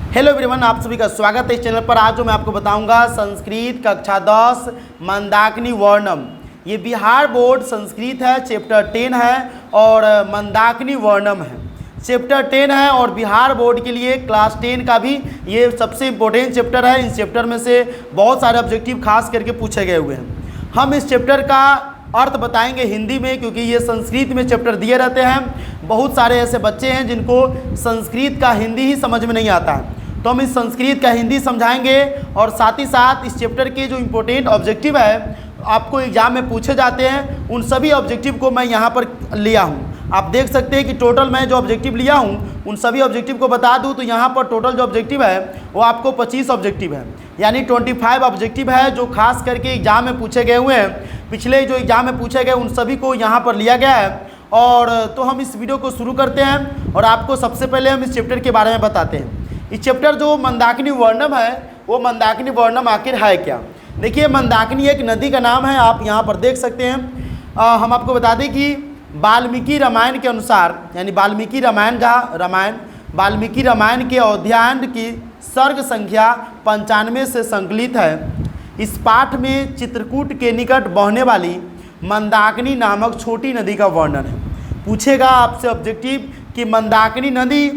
Hello everyone, आप सभी का स्वागत है इस चैनल पर। आज जो मैं आपको बताऊंगा संस्कृत कक्षा 10 मंदाकिनी वर्णम। ये बिहार बोर्ड संस्कृत है, चैप्टर 10 है और मंदाकिनी वर्णम है, चैप्टर 10 है। और बिहार बोर्ड के लिए क्लास 10 का भी ये सबसे इम्पोर्टेंट चैप्टर है। इस चैप्टर में से बहुत सारे ऑब्जेक्टिव खास करके पूछे गए हुए हैं। हम इस चैप्टर का अर्थ बताएंगे हिंदी में, क्योंकि ये संस्कृत में चैप्टर दिए रहते हैं। बहुत सारे ऐसे बच्चे हैं जिनको संस्कृत का हिंदी ही समझ में नहीं आता है, तो हम इस संस्कृत का हिंदी समझाएंगे। और साथ ही साथ इस चैप्टर के जो इम्पोर्टेंट ऑब्जेक्टिव है आपको एग्जाम में पूछे जाते हैं, उन सभी ऑब्जेक्टिव को मैं यहाँ पर लिया हूँ। आप देख सकते हैं कि टोटल मैं जो ऑब्जेक्टिव लिया हूँ उन सभी ऑब्जेक्टिव को बता दूँ तो यहाँ पर टोटल जो ऑब्जेक्टिव है वो आपको 25 ऑब्जेक्टिव है, यानी 25 ऑब्जेक्टिव है जो खास करके एग्जाम में पूछे गए हुए हैं। पिछले जो एग्जाम में पूछे गए उन सभी को यहाँ पर लिया गया है। और तो हम इस वीडियो को शुरू करते हैं और आपको सबसे पहले हम इस चैप्टर के बारे में बताते हैं। इस चैप्टर जो मंदाकिनी वर्णम है वो मंदाकिनी वर्णम आखिर है क्या। देखिए, मंदाकिनी एक नदी का नाम है, आप यहाँ पर देख सकते हैं। हम आपको बता दें कि वाल्मीकि रामायण के अनुसार, यानी वाल्मीकि रामायण वाल्मीकि रामायण के अध्याय की सर्ग संख्या 95 से संकलित है। इस पाठ में चित्रकूट के निकट बहने वाली मंदाकिनी नामक छोटी नदी का वर्णन है। पूछेगा आपसे ऑब्जेक्टिव कि मंदाकिनी नदी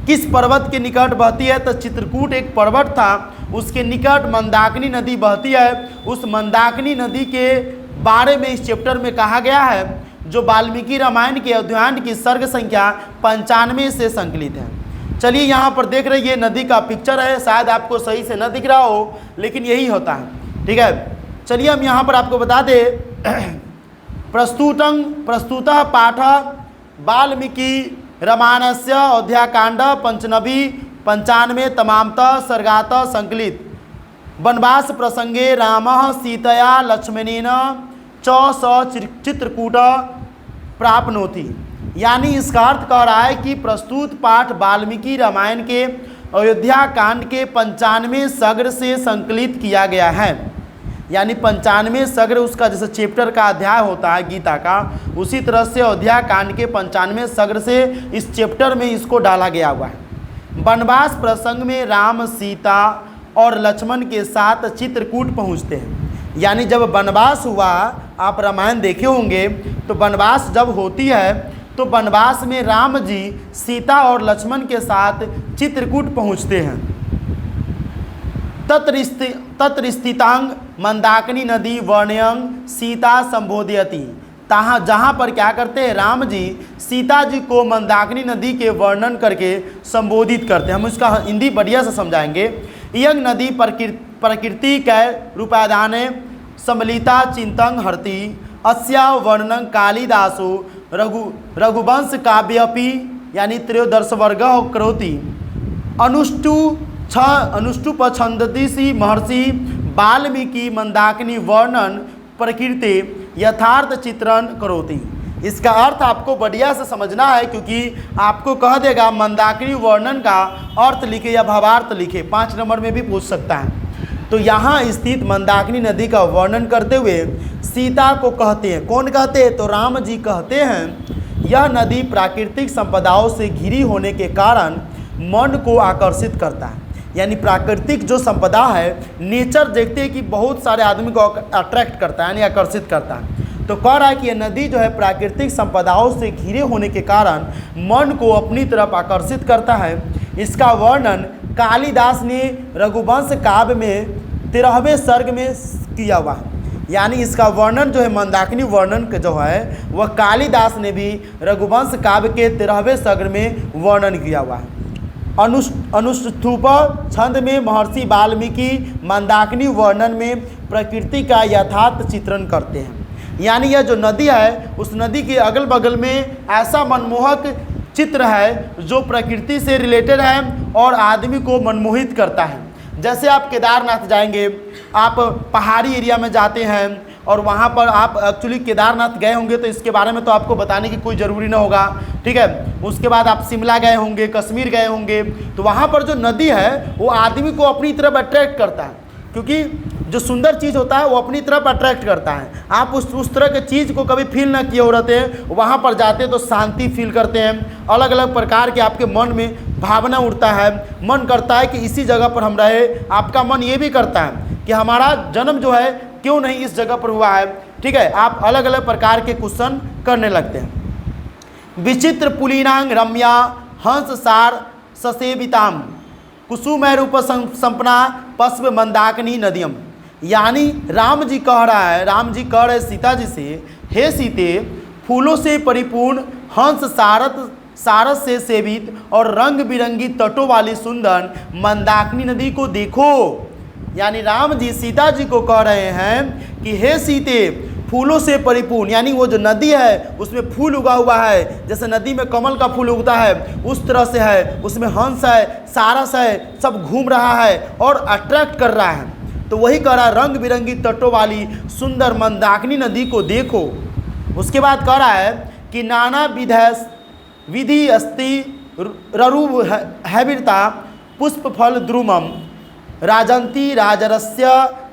किस पर्वत के निकट बहती है, तो चित्रकूट एक पर्वत था, उसके निकट मंदाकिनी नदी बहती है। उस मंदाकिनी नदी के बारे में इस चैप्टर में कहा गया है, जो वाल्मीकि रामायण के अध्याय की सर्ग संख्या 95 से संकलित है। चलिए, यहाँ पर देख रहे ये नदी का पिक्चर है, शायद आपको सही से न दिख रहा हो लेकिन यही होता है, ठीक है। चलिए हम यहाँ पर आपको बता दें प्रस्तुतः पाठ वाल्मीकि रामायणस्य अध्यायकांड 95 तमामतः सर्गातः संकलित वनवास प्रसंगे रामः सीतया लक्ष्मणेन च स चित्रकूट प्राप्नोति। यानी इसका अर्थ कह रहा है कि प्रस्तुत पाठ वाल्मीकि रामायण के अयोध्या कांड के 95 सर्ग से संकलित किया गया है। यानी 95 सर्ग उसका जैसे चैप्टर का अध्याय होता है गीता का, उसी तरह से अयोध्या कांड के 95 सर्ग से इस चैप्टर में इसको डाला गया हुआ है। वनवास प्रसंग में राम, सीता और लक्ष्मण के साथ चित्रकूट पहुंचते हैं। यानी जब वनवास हुआ, आप रामायण देखे होंगे, तो वनवास जब होती है तो वनवास में राम जी सीता और लक्ष्मण के साथ चित्रकूट पहुंचते हैं। तत्र स्थितांग मंदाकिनी नदी वर्ण्यंग सीता संबोधयति। जहाँ पर क्या करते हैं, राम जी सीता जी को मंदाकिनी नदी के वर्णन करके संबोधित करते हैं। हम इसका हिंदी बढ़िया से समझाएंगे। यंग नदी प्रकृति कै रूपादाने सम्मिलिता चिंतन हरति अस्या वर्णन कालिदासो रघुवंश काव्यपि यानी त्रयोदश वर्ग करोति। अनुष्टुपछंदति महर्षि वाल्मीकि मंदाकिनी वर्णन प्रकृति यथार्थ चित्रण करोति। इसका अर्थ आपको बढ़िया से समझना है, क्योंकि आपको कह देगा मंदाकिनी वर्णन का अर्थ लिखे या भावार्थ लिखे, 5 नंबर में भी पूछ सकता है। तो यहाँ स्थित मंदाकिनी नदी का वर्णन करते हुए सीता को कहते हैं, कौन कहते हैं, तो राम जी कहते हैं, यह नदी प्राकृतिक संपदाओं से घिरी होने के कारण मन को आकर्षित करता है। यानी प्राकृतिक जो संपदा है, नेचर देखते हैं कि बहुत सारे आदमी को अट्रैक्ट करता है, यानी आकर्षित करता है। तो कह रहा है कि यह नदी जो है प्राकृतिक संपदाओं से घिरे होने के कारण मन को अपनी तरफ आकर्षित करता है। इसका वर्णन कालिदास ने रघुवंश काव्य में 13वें सर्ग में किया हुआ है। यानी इसका वर्णन जो है मंदाकिनी वर्णन का जो है वह कालिदास ने भी रघुवंश काव्य के 13वें सर्ग में वर्णन किया हुआ है। अनुष्टुप छंद में महर्षि वाल्मीकि मंदाकिनी वर्णन में प्रकृति का यथार्थ चित्रण करते हैं। यानी यह जो नदी है उस नदी के अगल बगल में ऐसा मनमोहक चित्र है जो प्रकृति से रिलेटेड है और आदमी को मनमोहित करता है। जैसे आप केदारनाथ जाएंगे, आप पहाड़ी एरिया में जाते हैं और वहाँ पर आप एक्चुअली केदारनाथ गए होंगे तो इसके बारे में तो आपको बताने की कोई ज़रूरी ना होगा, ठीक है। उसके बाद आप शिमला गए होंगे, कश्मीर गए होंगे, तो वहाँ पर जो नदी है वो आदमी को अपनी तरफ अट्रैक्ट करता है, क्योंकि जो सुंदर चीज़ होता है वो अपनी तरफ अट्रैक्ट करता है। आप उस तरह के चीज़ को कभी फील ना किए हो रहते हैं, वहाँ पर जाते हैं तो शांति फील करते हैं, अलग अलग प्रकार के आपके मन में भावना उठता है, मन करता है कि इसी जगह पर हम रहे। आपका मन ये भी करता है कि हमारा जन्म जो है क्यों नहीं इस जगह पर हुआ है। ठीक है, आप अलग अलग प्रकार के क्वेश्चन करने लगते हैं। विचित्र पुलिनांग रम्या हंस सार ससेविताम कुसुमय रूप संपना पश्व मंदाकिनी नदियम। यानी राम जी कह रहा है, राम जी कह रहे सीता जी से, हे सीते, फूलों से परिपूर्ण हंस सारस से सेवित और रंग बिरंगी तटों वाली सुंदर मंदाकिनी नदी को देखो। यानी राम जी सीता जी को कह रहे हैं कि हे सीते, फूलों से परिपूर्ण, यानी वो जो नदी है उसमें फूल उगा हुआ है, जैसे नदी में कमल का फूल उगता है उस तरह से है, उसमें हंस है, सारस है, सब घूम रहा है और अट्रैक्ट कर रहा है। तो वही कह रहा है रंग बिरंगी तटों वाली सुंदर मंदाकिनी नदी को देखो। उसके बाद कह रहा है कि नाना विधि अस्ति ररूप हैविरता पुष्प फल द्रुमम राजंती राजरस्य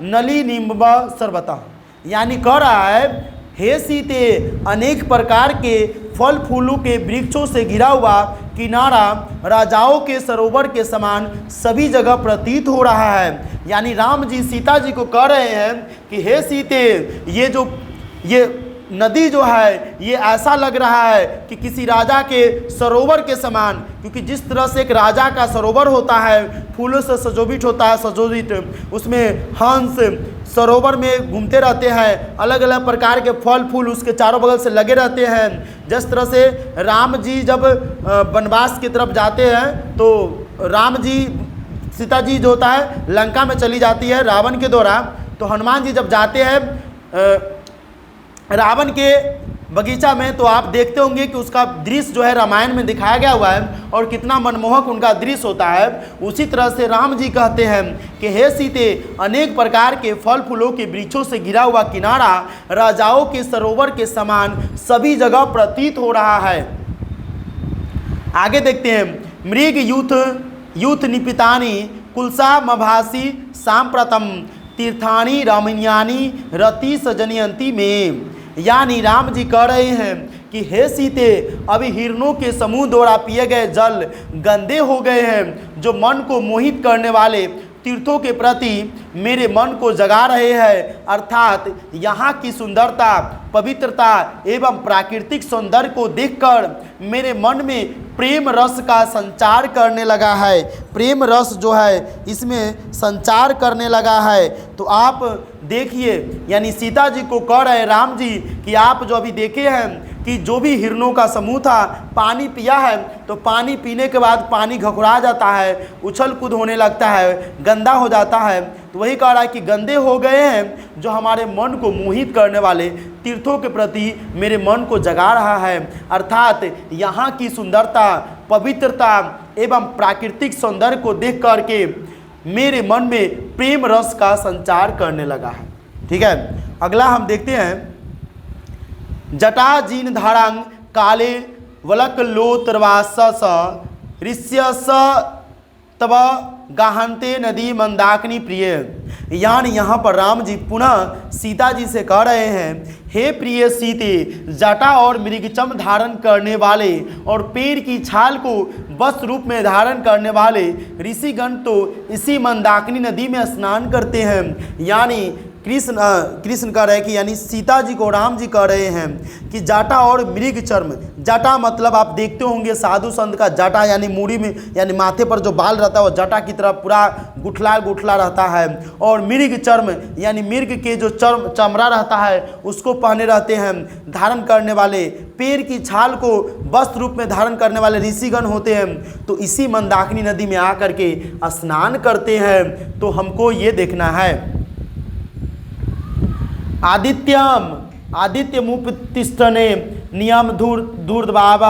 नली निम्ब सर्वतः। यानी कह रहा है हे सीते, अनेक प्रकार के फल फूलों के वृक्षों से घिरा हुआ किनारा राजाओं के सरोवर के समान सभी जगह प्रतीत हो रहा है। यानी राम जी सीता जी को कह रहे हैं कि हे सीते, ये नदी जो है ये ऐसा लग रहा है कि किसी राजा के सरोवर के समान, क्योंकि जिस तरह से एक राजा का सरोवर होता है, फूलों से सजोभित होता है, सजोभित, उसमें हंस सरोवर में घूमते रहते हैं, अलग अलग प्रकार के फल फूल उसके चारों बगल से लगे रहते हैं। जिस तरह से राम जी जब वनवास की तरफ जाते हैं तो राम जी सीता जी जो होता है लंका में चली जाती है रावण के द्वारा, तो हनुमान जी जब जाते हैं रावण के बगीचा में, तो आप देखते होंगे कि उसका दृश्य जो है रामायण में दिखाया गया हुआ है और कितना मनमोहक उनका दृश्य होता है। उसी तरह से राम जी कहते हैं कि हे सीते, अनेक प्रकार के फल फूलों के वृक्षों से घिरा हुआ किनारा राजाओं के सरोवर के समान सभी जगह प्रतीत हो रहा है। आगे देखते हैं, मृग यूथ निपितानी कुलसा मभासी सांप्रतम तीर्थानी रामण्यानी रति सजनयंती में। यानी राम जी कह रहे हैं कि हे सीते, अभी हिरणों के समूह द्वारा पिए गए जल गंदे हो गए हैं, जो मन को मोहित करने वाले तीर्थों के प्रति मेरे मन को जगा रहे हैं। अर्थात यहाँ की सुंदरता, पवित्रता एवं प्राकृतिक सौंदर्य को देखकर मेरे मन में प्रेम रस का संचार करने लगा है। प्रेम रस जो है इसमें संचार करने लगा है। तो आप देखिए, यानी सीता जी को कह रहे राम जी कि आप जो अभी देखे हैं कि जो भी हिरणों का समूह था पानी पिया है, तो पानी पीने के बाद पानी घकुरा जाता है, उछल कूद होने लगता है, गंदा हो जाता है। तो वही कह रहा है कि गंदे हो गए हैं जो हमारे मन को मोहित करने वाले तीर्थों के प्रति मेरे मन को जगा रहा है। अर्थात यहाँ की सुंदरता, पवित्रता एवं प्राकृतिक सौंदर्य को देख करके मेरे मन में प्रेम रस का संचार करने लगा है। ठीक है, अगला हम देखते हैं, जटा जीन धारांग काले वलक लोत्रवास ऋष्यस तब गाहनते नदी मंदाकिनी प्रिय। यानी यहाँ पर राम जी पुनः सीता जी से कह रहे हैं, हे प्रिय सीते, जटा और मृगचम धारण करने वाले और पेड़ की छाल को वस्त्र रूप में धारण करने वाले ऋषिगण तो इसी मंदाकिनी नदी में स्नान करते हैं। यानी कृष्ण कह रहे हैं कि यानी सीता जी को राम जी कह रहे हैं कि जटा और मृग चर्म, जटा मतलब आप देखते होंगे साधु संत का जटा, यानी मूड़ी में यानी माथे पर जो बाल रहता है वो जटा की तरह पूरा गुठला गुठला रहता है, और मृग चर्म यानी मृग के जो चमड़ा रहता है उसको पहने रहते हैं। धारण करने वाले पेड़ की छाल को वस्त्र रूप में धारण करने वाले ऋषिगण होते हैं, तो इसी मंदाकिनी नदी में आकर के स्नान करते हैं। तो हमको ये देखना है। आदित्यमुपतिष्ठने नियम धूर्दभाव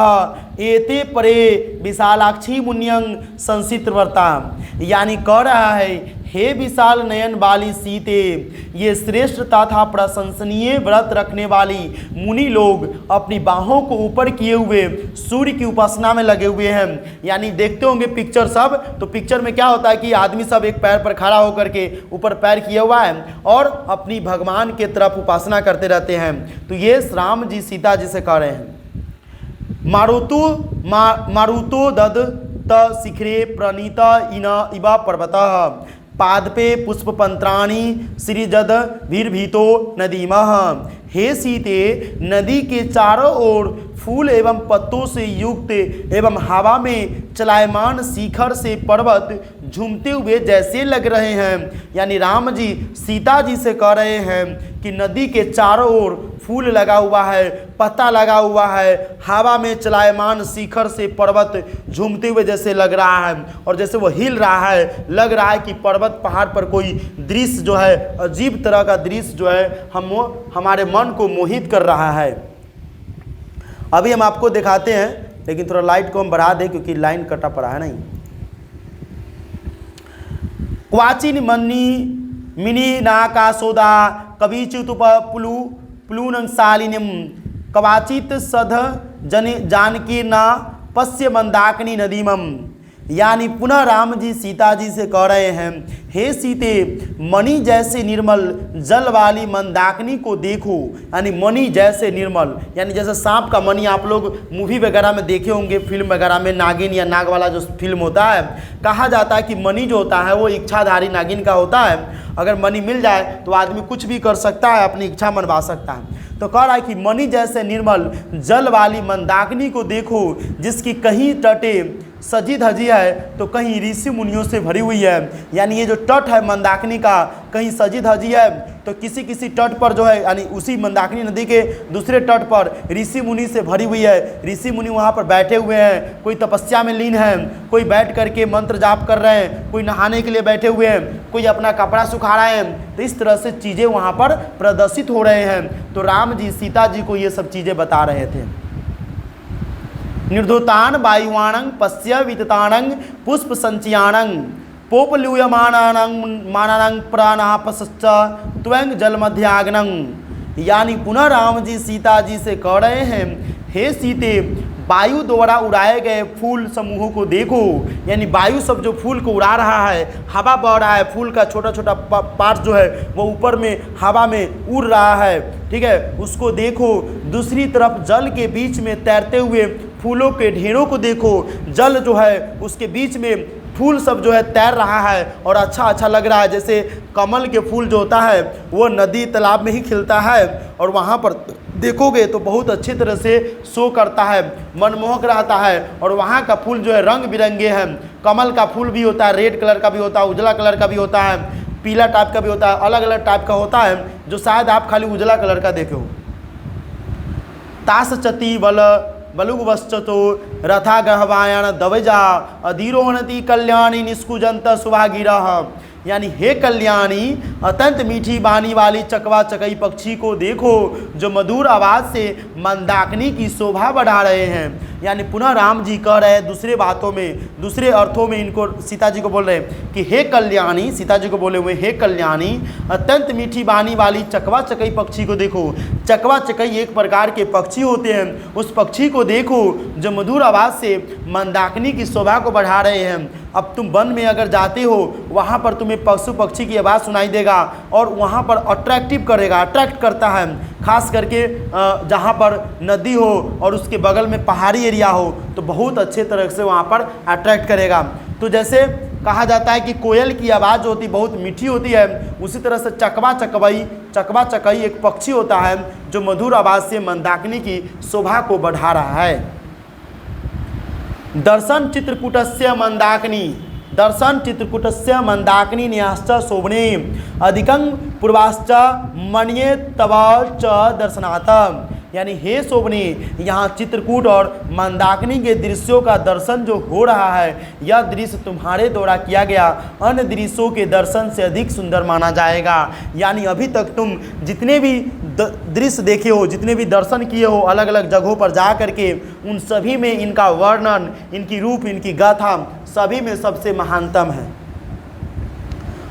एते परे विशालाक्षी मुन्यंग संसितवर्ता। यानी कह रहा है, हे विशाल नयन वाली सीते, ये श्रेष्ठ तथा प्रशंसनीय व्रत रखने वाली मुनि लोग अपनी बाहों को ऊपर किए हुए सूर्य की उपासना में लगे हुए हैं। यानी देखते होंगे पिक्चर सब, तो पिक्चर में क्या होता है कि आदमी सब एक पैर पर खड़ा होकर के ऊपर पैर किया हुआ है और अपनी भगवान के तरफ उपासना करते रहते हैं। तो ये राम जी सीता जी से कह रहे हैं, मारुतो दद त शिखरे प्रणीत इन इव पर्वतः पादपे पुष्पपंत्राणि श्रीजद भीर्भीतो नदीमः। हे सीते, नदी के चारों ओर फूल एवं पत्तों से युक्त एवं हवा में चलायमान शिखर से पर्वत झूमते हुए जैसे लग रहे हैं। यानी राम जी सीता जी से कह रहे हैं कि नदी के चारों ओर फूल लगा हुआ है, पत्ता लगा हुआ है, हवा में चलायमान शिखर से पर्वत झूमते हुए जैसे लग रहा है, और जैसे वो हिल रहा है, लग रहा है कि पर्वत पहाड़ पर कोई दृश्य जो है, अजीब तरह का दृश्य जो है हमारे मन को मोहित कर रहा है। अभी हम आपको दिखाते हैं, लेकिन थोड़ा लाइट को हम बढ़ा दें क्योंकि लाइन कटा पड़ा है। नहीं, क्वाचिन मन्नी मिनी नाकाशोदा कविच्युत प्लूनशालिनीम कवाचित सध जानकी न पश्य मंदाकिनी नदीमम। यानी पुनः राम जी सीता जी से कह रहे हैं, हे सीते, मणि जैसे निर्मल जल वाली मंदाकिनी को देखो। यानी मणि जैसे निर्मल, यानी जैसे सांप का मणि आप लोग मूवी वगैरह में देखे होंगे, फिल्म वगैरह में नागिन या नाग वाला जो फिल्म होता है, कहा जाता है कि मणि जो होता है वो इच्छाधारी नागिन का होता है। अगर मणि मिल जाए तो आदमी कुछ भी कर सकता है, अपनी इच्छा मनवा सकता है। तो कह रहा है कि मणि जैसे निर्मल जल वाली मंदाकिनी को देखो, जिसकी कहीं तटे सजी धजी है तो कहीं ऋषि मुनियों से भरी हुई है। यानी ये जो तट है मंदाकिनी का, कहीं सजी धजी है तो किसी किसी तट पर जो है, यानी उसी मंदाकिनी नदी के दूसरे तट पर ऋषि मुनि से भरी हुई है। ऋषि मुनि वहाँ पर बैठे हुए हैं, कोई तपस्या में लीन है, कोई बैठ करके मंत्र जाप कर रहे हैं, कोई नहाने के लिए बैठे हुए हैं, कोई अपना कपड़ा सुखा रहे हैं। तो इस तरह से चीज़ें वहाँ पर प्रदर्शित हो रहे हैं। तो राम जी सीता जी को ये सब चीज़ें बता रहे थे। निर्धुतान वायुवाणं पश्य वितताणं पुष्प संचयाणं पोपलूयमानानं प्राणापश्च त्वं जलमध्याग्नं। यानी पुनः राम जी सीता जी से कह रहे हैं, हे सीते, वायु द्वारा उड़ाए गए फूल समूहों को देखो। यानी वायु सब जो फूल को उड़ा रहा है, हवा बह रहा है, फूल का छोटा छोटा पार्ट जो है वो ऊपर में हवा में उड़ रहा है, ठीक है, उसको देखो। दूसरी तरफ जल के बीच में तैरते हुए फूलों के ढेरों को देखो। जल जो है उसके बीच में फूल सब जो है तैर रहा है और अच्छा अच्छा लग रहा है। जैसे कमल के फूल जो होता है वो नदी तालाब में ही खिलता है, और वहाँ पर देखोगे तो बहुत अच्छी तरह से शो करता है, मनमोहक रहता है। और वहाँ का फूल जो है रंग बिरंगे हैं। कमल का फूल भी होता है, रेड कलर का भी होता है, उजला कलर का भी होता है, पीला टाइप का भी होता है, अलग अलग टाइप का होता है, जो शायद आप खाली उजला कलर का देखे हो। तास चती बल बलुगवश्चतो रथा गहवायण दवजा अधीरोहणति कल्याणी निष्कुजंत सुभागिरः। यानी हे कल्याणी, अत्यंत मीठी बानी वाली चकवा चकई पक्षी को देखो, जो मधुर आवाज़ से मंदाकिनी की शोभा बढ़ा रहे हैं। यानी पुनः राम जी कह रहे हैं दूसरे बातों में, दूसरे अर्थों में इनको सीता जी को बोल रहे हैं कि हे कल्याणी, सीता जी को बोले हुए हे कल्याणी, अत्यंत मीठी बानी वाली चकवा चकई पक्षी को देखो। चकवा चकई एक प्रकार के पक्षी होते हैं, उस पक्षी को देखो जो मधुर आवाज़ से मंदाकिनी की शोभा को बढ़ा रहे हैं। अब तुम वन में अगर जाते हो, वहाँ पर तुम्हें पशु पक्षी की आवाज़ सुनाई देगा और वहाँ पर अट्रैक्टिव करेगा, अट्रैक्ट करता है, खास करके जहाँ पर नदी हो और उसके बगल में पहाड़ी एरिया हो तो बहुत अच्छे तरह से वहाँ पर अट्रैक्ट करेगा। तो जैसे कहा जाता है कि कोयल की आवाज़ जो होती बहुत मीठी होती है, उसी तरह से चकवा चकई एक पक्षी होता है जो मधुर आवाज़ से मंदाकिनी की शोभा को बढ़ा रहा है। दर्शन चित्रकूटस्य मंदाकिनी न्याश्च शोभने अधिकं पूर्वाश्च मन्ये तव च दर्शनात्। यानी हे शोभने, यहाँ चित्रकूट और मंदाकिनी के दृश्यों का दर्शन जो हो रहा है, यह दृश्य तुम्हारे द्वारा किया गया अन्य दृश्यों के दर्शन से अधिक सुंदर माना जाएगा। यानी अभी तक तुम जितने भी दृश्य देखे हो, जितने भी दर्शन किए हो अलग अलग जगहों पर जा करके, उन सभी में इनका वर्णन, इनकी रूप, इनकी गाथा सभी में सबसे महानतम है।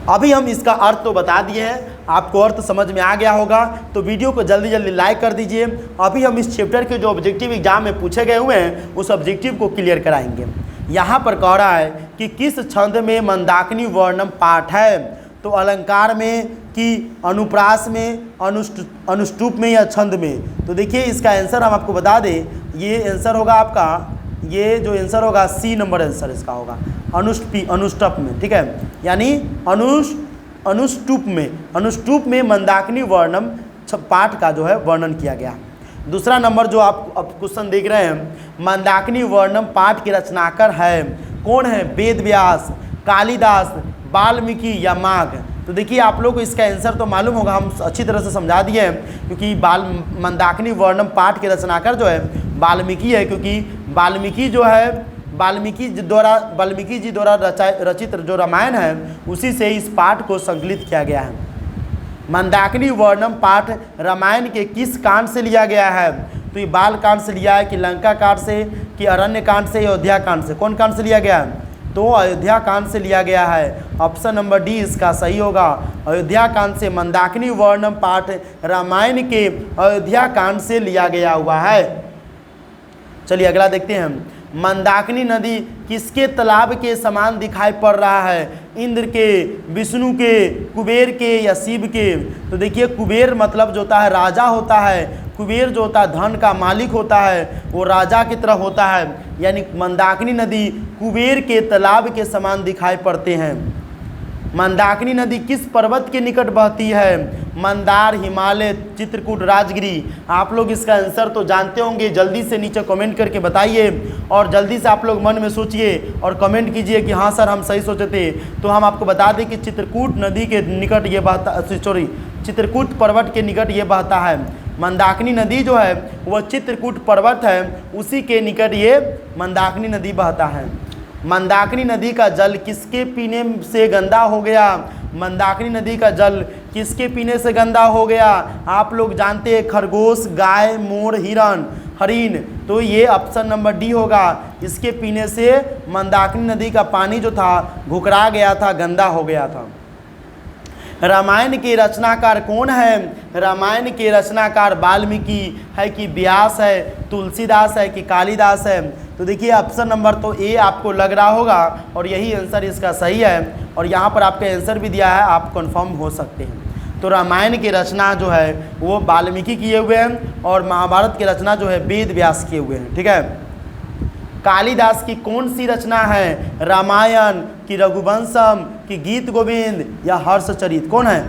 अभी हम इसका अर्थ तो बता दिए हैं, आपको अर्थ समझ में आ गया होगा, तो वीडियो को जल्दी जल्दी लाइक कर दीजिए। अभी हम इस चैप्टर के जो ऑब्जेक्टिव एग्जाम में पूछे गए हुए हैं उस ऑब्जेक्टिव को क्लियर कराएंगे। यहाँ पर कह रहा है कि किस छंद में मंदाकिनी वर्णम पाठ है, तो अलंकार में कि अनुप्रास में, अनुष्टुप में या छंद में। तो देखिए इसका आंसर हम आपको बता दें, ये आंसर होगा आपका ये जो आंसर होगा सी नंबर आंसर इसका होगा, अनुष्टुप में, ठीक है, यानी अनुष्टुप में मंदाकिनी वर्णम पाठ का जो है वर्णन किया गया। दूसरा नंबर जो आप अब क्वेश्चन देख रहे हैं, मंदाकिनी वर्णम पाठ के रचनाकार है कौन है? वेद व्यास, कालिदास, वाल्मीकि या माघ? तो देखिए आप लोग को इसका आंसर तो मालूम होगा, हम अच्छी तरह से समझा दिए हैं, क्योंकि मंदाकिनी वर्णम पाठ के रचनाकार जो है वाल्मीकि है, क्योंकि वाल्मीकि जो है वाल्मीकि जी द्वारा रचित जो रामायण है उसी से इस पाठ को संकलित किया गया है। मंदाकिनी वर्णम पाठ रामायण के किस कांड से लिया गया है? तो ये बाल कांड से लिया है कि लंका कांड से कि अरण्य कांड से, अयोध्या कांड से? कौन कांड से लिया गया है? तो अयोध्या कांड से लिया गया है। ऑप्शन नंबर डी इसका सही होगा। अयोध्या कांड से मंदाकिनी वर्णम पाठ रामायण के अयोध्या कांड से लिया गया हुआ है। चलिए अगला देखते हैं। मंदाकिनी नदी किसके तालाब के समान दिखाई पड़ रहा है? इंद्र के, विष्णु के, कुबेर के या शिव के? तो देखिए कुबेर मतलब जो होता है राजा होता है, कुबेर जो होता है धन का मालिक होता है, वो राजा की तरह होता है, यानी मंदाकिनी नदी कुबेर के तालाब के समान दिखाई पड़ते हैं। मंदाकिनी नदी किस पर्वत के निकट बहती है? मंदार, हिमालय, चित्रकूट, राजगिरी? आप लोग इसका आंसर तो जानते होंगे, जल्दी से नीचे कमेंट करके बताइए और जल्दी से आप लोग मन में सोचिए और कमेंट कीजिए कि हाँ सर हम सही सोचे थे। तो हम आपको बता दें कि चित्रकूट नदी के निकट ये बहता, चित्रकूट पर्वत के निकट ये बहता है। मंदाकिनी नदी जो है वह चित्रकूट पर्वत है, उसी के निकट ये मंदाकिनी नदी बहता है। मंदाकिनी नदी का जल किसके पीने से गंदा हो गया? मंदाकिनी नदी का जल किसके पीने से गंदा हो गया? आप लोग जानते हैं खरगोश, गाय, मोर, हरिन। तो ये ऑप्शन नंबर डी होगा, इसके पीने से मंदाकिनी नदी का पानी जो था घुकरा गया था, गंदा हो गया था। रामायण के रचनाकार कौन है? रामायण के रचनाकार वाल्मीकि है कि व्यास है, तुलसीदास है कि कालिदास है? तो देखिए ऑप्शन नंबर तो ए आपको लग रहा होगा और यही आंसर इसका सही है, और यहाँ पर आपका आंसर भी दिया है, आप कंफर्म हो सकते हैं। तो रामायण की रचना जो है वो वाल्मीकि किए हुए हैं और महाभारत की रचना जो है वेद व्यास किए हुए हैं, ठीक है। कालिदास की कौन सी रचना है? रामायण की रघुवंशम की गीत गोविंद या हर्षचरित? कौन है?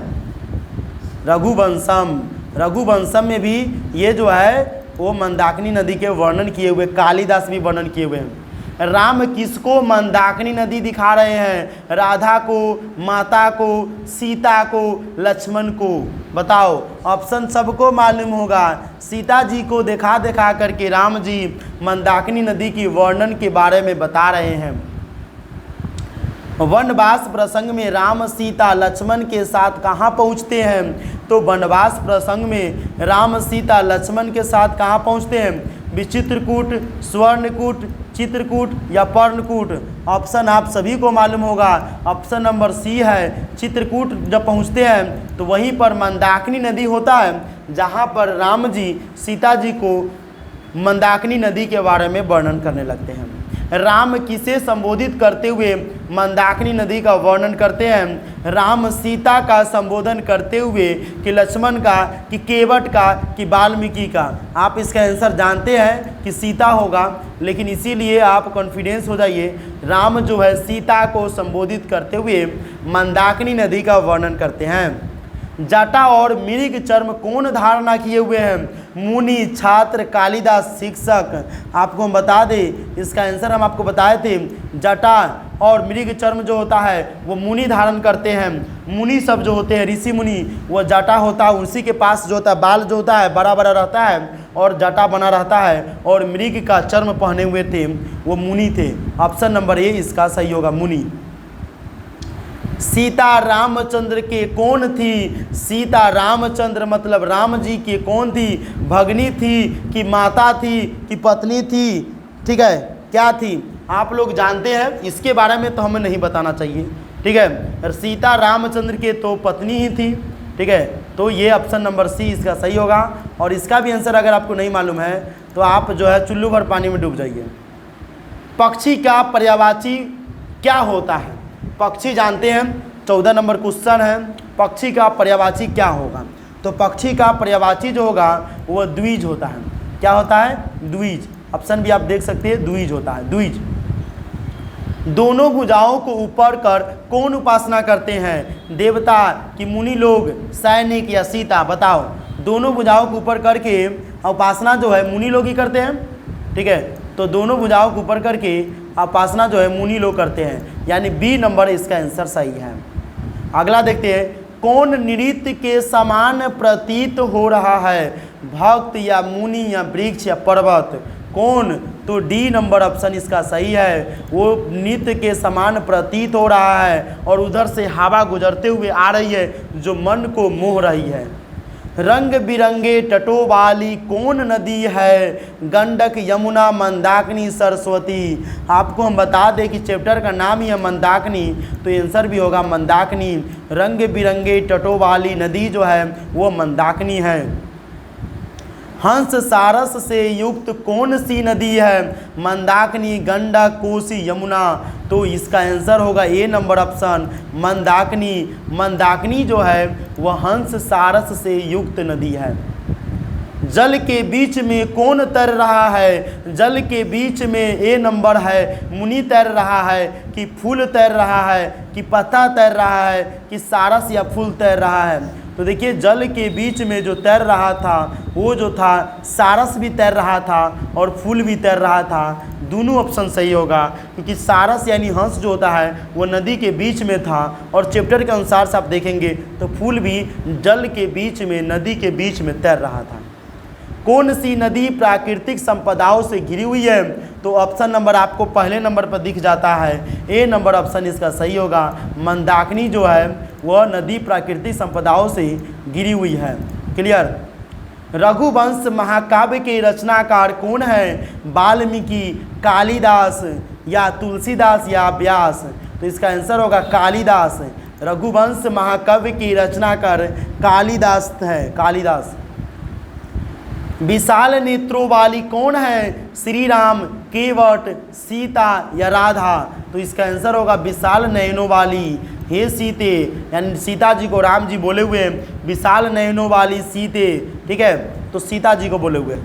रघुवंशम। रघुवंशम में भी ये जो है वो मंदाकिनी नदी के वर्णन किए हुए, कालिदास भी वर्णन किए हुए हैं। राम किसको मंदाकिनी नदी दिखा रहे हैं? राधा को, माता को, सीता को, लक्ष्मण को? बताओ, ऑप्शन सबको मालूम होगा। सीता जी को देखा करके राम जी मंदाकिनी नदी की वर्णन के बारे में बता रहे हैं। वनवास प्रसंग में राम, सीता, लक्ष्मण के साथ कहाँ पहुँचते हैं? तो वनवास प्रसंग में राम, सीता, लक्ष्मण के साथ कहाँ पहुँचते हैं? विचित्रकूट, स्वर्णकूट, चित्रकूट या पर्णकूट? ऑप्शन आप सभी को मालूम होगा, ऑप्शन नंबर सी है। चित्रकूट जब पहुँचते हैं तो वहीं पर मंदाकिनी नदी होता है, जहाँ पर राम जी सीता जी को मंदाकिनी नदी के बारे में वर्णन करने लगते हैं। राम किसे संबोधित करते हुए मंदाकिनी नदी का वर्णन करते हैं? राम सीता का संबोधन करते हुए कि लक्ष्मण का कि केवट का कि वाल्मीकि का? आप इसका आंसर जानते हैं कि सीता होगा, लेकिन इसीलिए आप कॉन्फिडेंस हो जाइए। राम जो है सीता को संबोधित करते हुए मंदाकिनी नदी का वर्णन करते हैं। जटा और मृग चर्म कौन धारणा किए हुए हैं? मुनि, छात्र, कालिदास, शिक्षक? आपको हम बता दें इसका आंसर हम आपको बताए थे। जटा और मृग चर्म जो होता है वो मुनि धारण करते हैं। मुनि सब जो होते हैं, ऋषि मुनि, वो जटा होता है, उसी के पास जो होता है बाल जो होता है बड़ा बड़ा रहता है और जटा बना रहता है, और मृग का चर्म पहने हुए थे, वो मुनि थे। ऑप्शन नंबर ए इसका सही होगा, मुनि। सीता रामचंद्र के कौन थी? सीता रामचंद्र मतलब राम जी के कौन थी? भगनी थी कि माता थी कि पत्नी थी? ठीक है, क्या थी? आप लोग जानते हैं, इसके बारे में तो हमें नहीं बताना चाहिए, ठीक है। सीता रामचंद्र के तो पत्नी ही थी, ठीक है। तो ये ऑप्शन नंबर सी इसका सही होगा। और इसका भी आंसर अगर आपको नहीं मालूम है तो आप जो है चुल्लू भर पानी में डूब जाइए। पक्षी का पर्यायवाची क्या होता है? पक्षी जानते हैं, 14 नंबर क्वेश्चन है, पक्षी का पर्यायवाची क्या होगा? तो पक्षी का पर्यायवाची जो होगा वो द्विज होता है। क्या होता है? द्विज। ऑप्शन भी आप देख सकते हैं द्विज होता है, द्विज। दोनों भुजाओं को ऊपर कर कौन उपासना करते हैं? देवता कि मुनि लोग, सैनिक या सीता? बताओ। दोनों भुजाओं को ऊपर करके उपासना जो है मुनि लोग ही करते हैं, ठीक है। तो दोनों भुजाओं को ऊपर करके उपासना जो है मुनि लोग करते हैं, यानी बी नंबर इसका आंसर सही है। अगला देखते हैं, कौन नृत्य के समान प्रतीत हो रहा है? भक्त या मुनि या वृक्ष या पर्वत? कौन? तो डी नंबर ऑप्शन इसका सही है। वो नृत्य के समान प्रतीत हो रहा है और उधर से हवा गुजरते हुए आ रही है जो मन को मोह रही है। रंग बिरंगे तटों वाली कौन नदी है? गंडक, यमुना, मंदाकिनी, सरस्वती? आपको हम बता दें कि चैप्टर का नाम ही है मंदाकिनी, तो आंसर भी होगा मंदाकिनी। रंग बिरंगे तटों वाली नदी जो है वो मंदाकिनी है। हंस सारस से युक्त कौन सी नदी है? मंदाकिनी, गंडक, कोसी, यमुना? तो इसका आंसर होगा ए नंबर ऑप्शन मंदाकिनी। मंदाकिनी जो है वह हंस सारस से युक्त नदी है। जल के बीच में कौन तैर रहा है? जल के बीच में ए नंबर है मुनि तैर रहा है कि फूल तैर रहा है कि पत्ता तैर रहा है कि सारस या फूल तैर रहा है? तो देखिए जल के बीच में जो तैर रहा था वो जो था सारस भी तैर रहा था और फूल भी तैर रहा था। दोनों ऑप्शन सही होगा क्योंकि सारस यानी हंस जो होता है वो नदी के बीच में था और चैप्टर के अनुसार से आप देखेंगे तो फूल भी जल के बीच में नदी के बीच में तैर रहा था। कौन सी नदी प्राकृतिक संपदाओं से घिरी हुई है? तो ऑप्शन नंबर आपको पहले नंबर पर दिख जाता है, ए नंबर ऑप्शन इसका सही होगा। मंदाकिनी जो है वह नदी प्राकृतिक संपदाओं से घिरी हुई है। क्लियर? रघुवंश महाकाव्य के रचनाकार कौन है? वाल्मीकि, कालिदास या तुलसीदास या व्यास? तो इसका आंसर होगा कालिदास। रघुवंश महाकाव्य की रचनाकार कालिदास है, कालिदास। विशाल नेत्रों वाली कौन है? श्री राम, केवट, सीता या राधा? तो इसका आंसर होगा विशाल नयनों वाली। हे सीते, यानी सीता जी को राम जी बोले हुए विशाल नयनों वाली सीते, ठीक है, तो सीता जी को बोले हुए।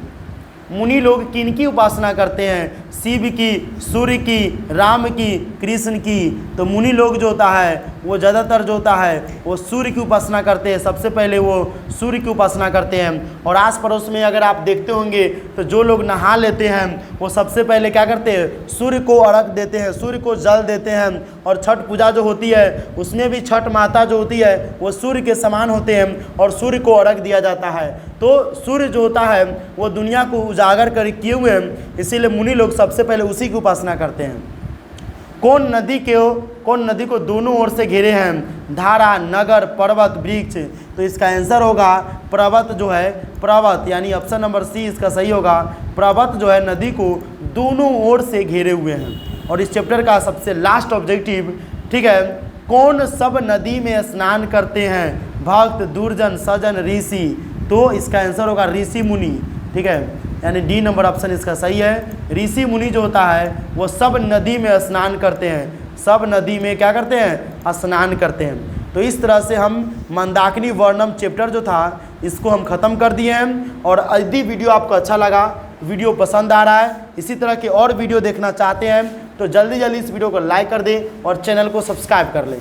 मुनि लोग किनकी उपासना करते हैं? शिव की, सूर्य की, राम की, कृष्ण की? तो मुनि लोग जो होता है वो ज़्यादातर जो होता है वो सूर्य की उपासना करते हैं। सबसे पहले वो सूर्य की उपासना करते हैं और आस पड़ोस में अगर आप देखते होंगे तो जो लोग नहा लेते हैं वो सबसे पहले क्या करते हैं? सूर्य को अर्घ देते हैं, सूर्य को जल देते हैं। और छठ पूजा जो होती है उसमें भी छठ माता जो होती है वो सूर्य के समान होते हैं और सूर्य को अर्घ दिया जाता है। तो सूर्य जो होता है वो दुनिया को उजागर कर किए हुए हैं, इसीलिए मुनि लोग सबसे पहले उसी की उपासना करते हैं। कौन नदी को दोनों ओर से घेरे हैं? धारा, नगर, पर्वत, वृक्ष? तो इसका आंसर होगा पर्वत जो है, पर्वत यानी ऑप्शन नंबर सी इसका सही होगा। पर्वत जो है नदी को दोनों ओर से घेरे हुए हैं। और इस चैप्टर का सबसे लास्ट ऑब्जेक्टिव, ठीक है, कौन सब नदी में स्नान करते हैं? भक्त, दुर्जन, सजन, ऋषि? तो इसका आंसर होगा ऋषि मुनि, ठीक है, यानी डी नंबर ऑप्शन इसका सही है। ऋषि मुनि जो होता है वो सब नदी में स्नान करते हैं, सब नदी में क्या करते हैं? स्नान करते हैं। तो इस तरह से हम मंदाकिनी वर्णम चैप्टर जो था इसको हम ख़त्म कर दिए हैं। और यदि वीडियो आपको अच्छा लगा, वीडियो पसंद आ रहा है, इसी तरह के और वीडियो देखना चाहते हैं तो जल्दी जल्दी इस वीडियो को लाइक कर दें और चैनल को सब्सक्राइब कर लें।